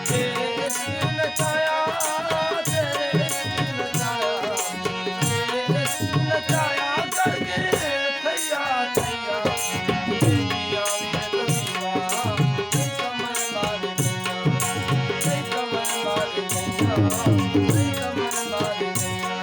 तेरे इश्क नचाया, तेरे इश्क नचाया, तेरे इश्क नचाया करके थैया थैया बेटियां में तो दीवा नहीं कमर मार गया, नहीं कमर मार गया, नहीं कमर मार गया।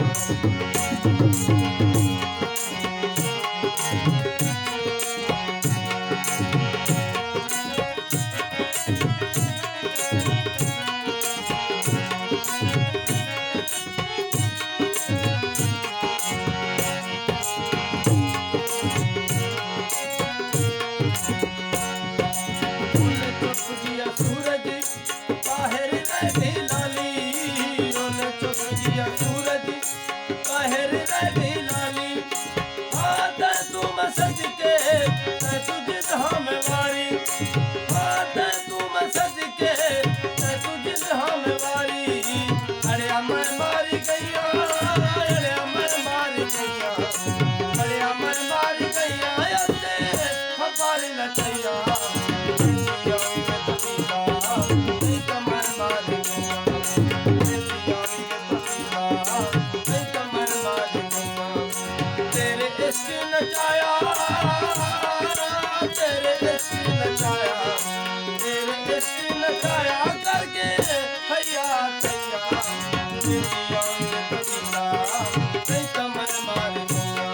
उन्हें चुप दिया सूरज बाहर रह गई लाली, उन्हें चुप दिया सूरज बाहर रह गई लाली। हाथ तुम सज के मैं तुझे धाम वारी, हाथ तुम सज के मैं तुझे धाम वारी। अरे अमर मारी गैया, अरे अमर मारी गैया, अरे अमर मारी गैया, अरे खबर नचैया तेरे इश्क नचाया, तेरे इश्क नचाया, तेरे इश्क नचाया करके हैया थैया बेटियां में तबीला नहीं कमर मार गया,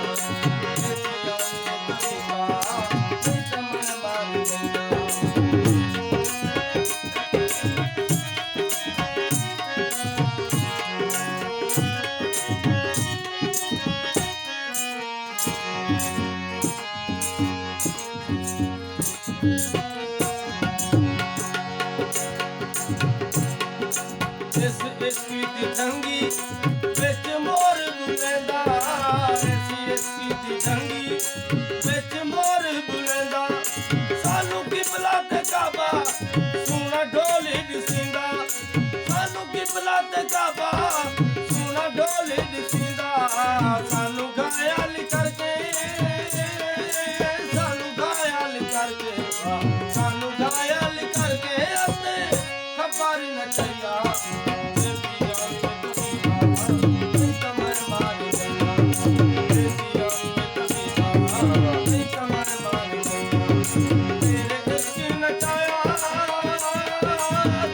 बेटियां में तबीला नहीं कमर मार गया। इस इश्क दी जंगी विच मोर बुलंदा, ऐसी इश्क दी जंगी विच मोर बुलंदा। सानू किबला ते काबा सोना ढोली दिसिंदा, सानू किबला ते काबा सोना ढोली दिसिंदा। सानू घायल करके, सानू घायल करके, सानू घायल करके अपने खबर नचैया बेटियां में तबीला नहीं कमर मार गया, बेटियां में तबीला नहीं कमर मार गया। तेरे इश्क नचाया,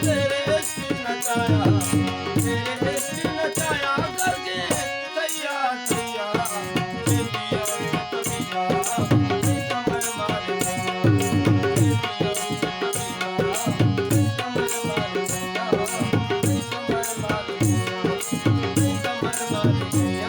तेरे इश्क नचाया, तेरे इश्क नचाया करके थैया थैया बेटियां में तबीला नहीं कमर मार गया, बेटियां में तबीला नहीं कमर मार गया, नहीं कमर मार गया, नहीं कमर मार गया।